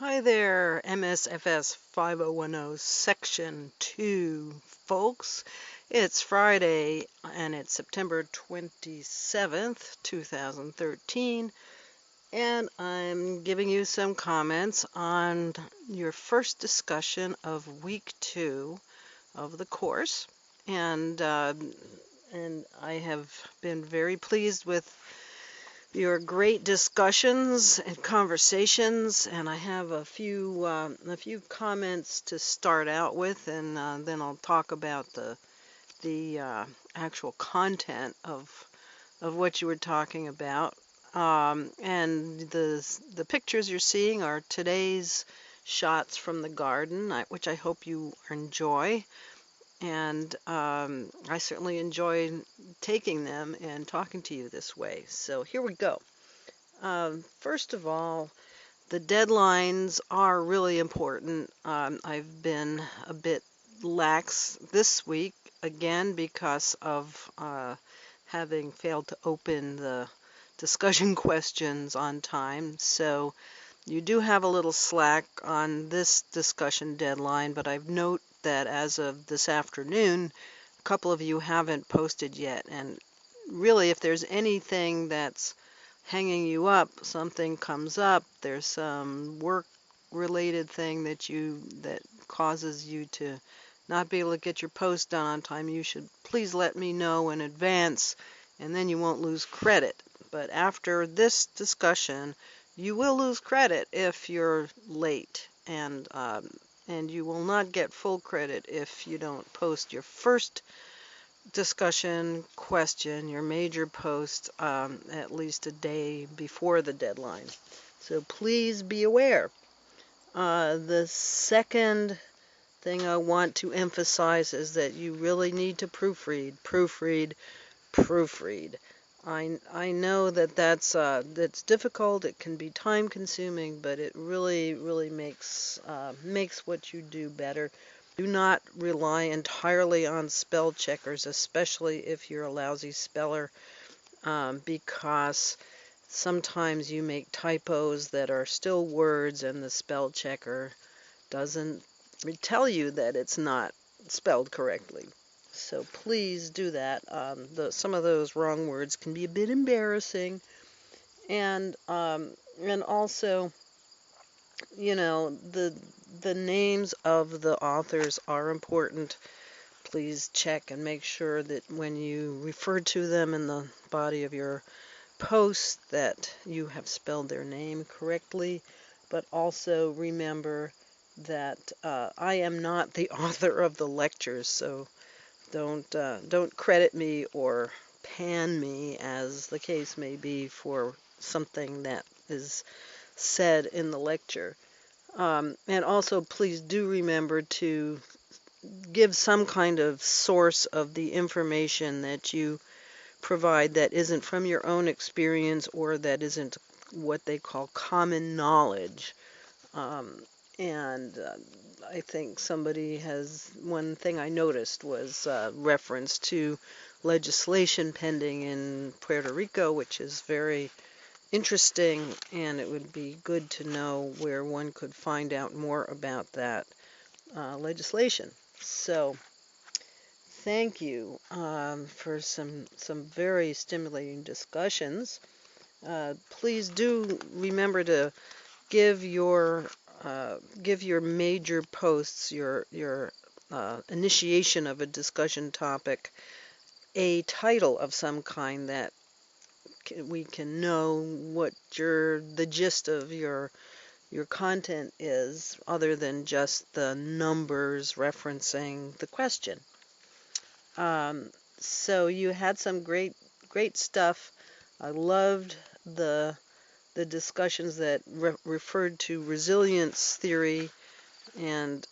Hi there, MSFS 5010 Section 2, folks. It's Friday and it's September 27th, 2013, and I'm giving you some comments on your first discussion of week 2 of the course. And I have been very pleased with your great discussions and conversations, and I have a few comments to start out with, and then I'll talk about the actual content of what you were talking about. And the pictures you're seeing are today's shots from the garden, which I hope you enjoy. And I certainly enjoy taking them and talking to you this way. So here we go. First of all, the deadlines are really important. I've been a bit lax this week, again, because of having failed to open the discussion questions on time. So you do have a little slack on this discussion deadline, but I've noted that as of this afternoon, a couple of you haven't posted yet. And really, if there's anything that's hanging you up, something comes up, there's some work-related thing that causes you to not be able to get your post done on time, you should please let me know in advance, and then you won't lose credit. But after this discussion, you will lose credit if you're late, and you will not get full credit if you don't post your first discussion question, your major post, at least a day before the deadline. So please be aware. The second thing I want to emphasize is that you really need to proofread, proofread, proofread. I know that that's difficult. It can be time consuming, but it really makes what you do better. Do not rely entirely on spell checkers, especially if you're a lousy speller, because sometimes you make typos that are still words and the spell checker doesn't tell you that it's not spelled correctly. So please do that. Some of those wrong words can be a bit embarrassing, and also, you know, the names of the authors are important. Please check and make sure that when you refer to them in the body of your post that you have spelled their name correctly. But also remember that I am not the author of the lectures, so don't credit me or pan me, as the case may be, for something that is said in the lecture. And also, please do remember to give some kind of source of the information that you provide that isn't from your own experience or that isn't what they call common knowledge. And I think one thing I noticed was reference to legislation pending in Puerto Rico, which is very interesting, and it would be good to know where one could find out more about that legislation. So thank you for some very stimulating discussions. Please do remember to give your major posts, your initiation of a discussion topic, a title of some kind that we can know what the gist of your content is, other than just the numbers referencing the question. So you had some great stuff. I loved the discussions that referred to resilience theory and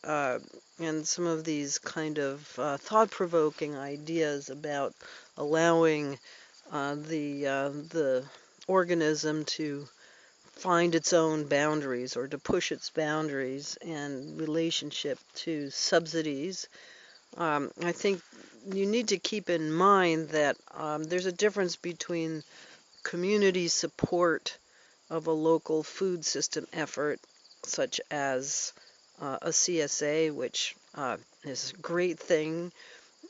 some of these kind of thought-provoking ideas about allowing the organism to find its own boundaries, or to push its boundaries, and relationship to subsidies. I think you need to keep in mind that there's a difference between community support of a local food system effort such as a CSA, which is a great thing,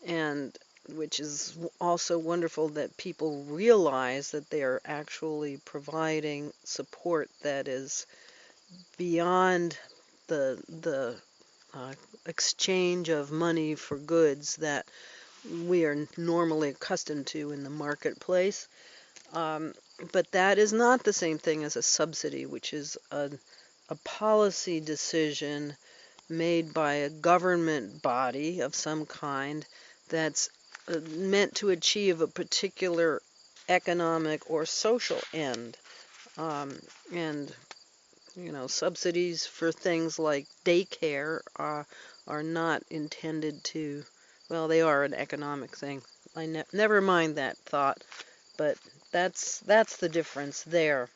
and which is also wonderful that people realize that they are actually providing support that is beyond the exchange of money for goods that we are normally accustomed to in the marketplace. But that is not the same thing as a subsidy, which is a policy decision made by a government body of some kind that's meant to achieve a particular economic or social end. And subsidies for things like daycare are not intended to, well, they are an economic thing. Never mind that thought, but that's the difference there.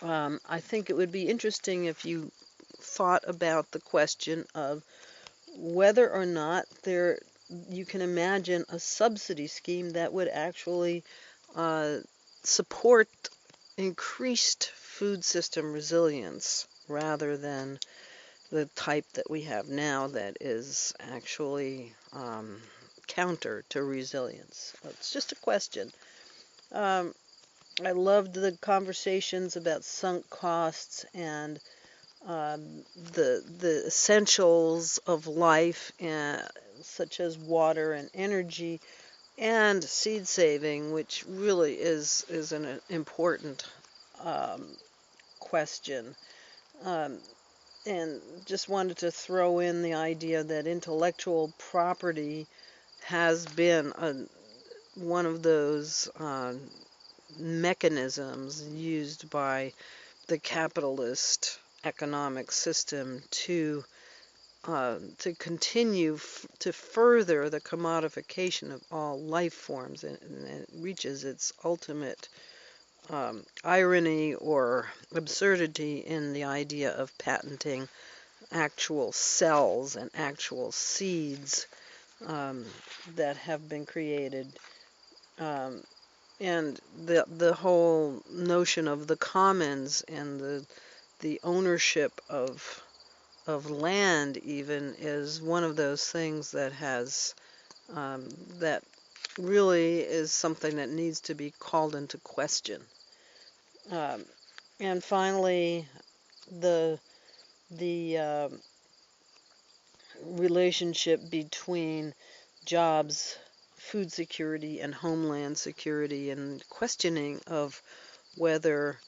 I think it would be interesting if you thought about the question of whether or not you can imagine a subsidy scheme that would actually support increased food system resilience rather than the type that we have now that is actually counter to resilience. It's just a question. I loved the conversations about sunk costs and the essentials of life, such as water and energy, and seed saving, which really is an important question. Um, and just wanted to throw in the idea that intellectual property has been one of those mechanisms used by the capitalist economic system to continue to further the commodification of all life forms, and it reaches its ultimate irony or absurdity in the idea of patenting actual cells and actual seeds that have been created. And the whole notion of the commons and the ownership of land even is one of those things that has that really is something that needs to be called into question. And finally, the relationship between jobs, food security, and homeland security, and questioning of whether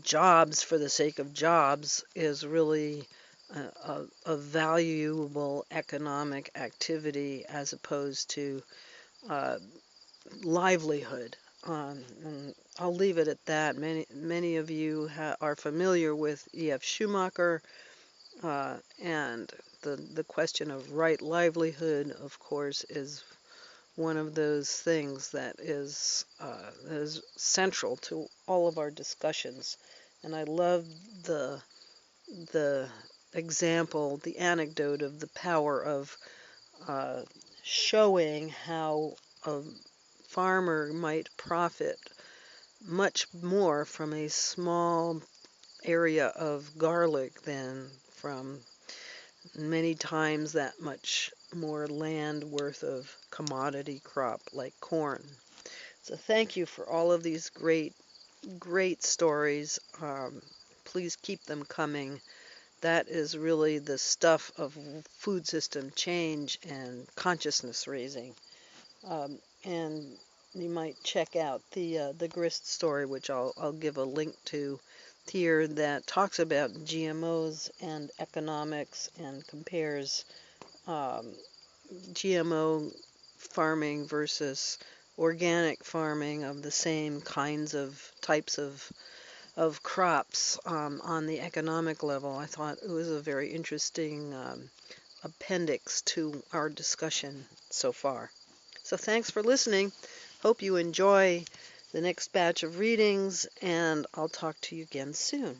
jobs for the sake of jobs is really a valuable economic activity as opposed to livelihood. And I'll leave it at that. Many of you are familiar with E.F. Schumacher, and the question of right livelihood, of course, is one of those things that is central to all of our discussions. And I love the example, the anecdote of the power of showing how a farmer might profit much more from a small area of garlic than from many times that much more land worth of commodity crop like corn. So thank you for all of these great stories. Please keep them coming. That is really the stuff of food system change and consciousness raising. And you might check out the grist story, which I'll give a link to here, that talks about GMOs and economics and compares GMO farming versus organic farming of the same kinds of types of crops on the economic level. I thought it was a very interesting appendix to our discussion so far. So thanks for listening. Hope you enjoy the next batch of readings, and I'll talk to you again soon.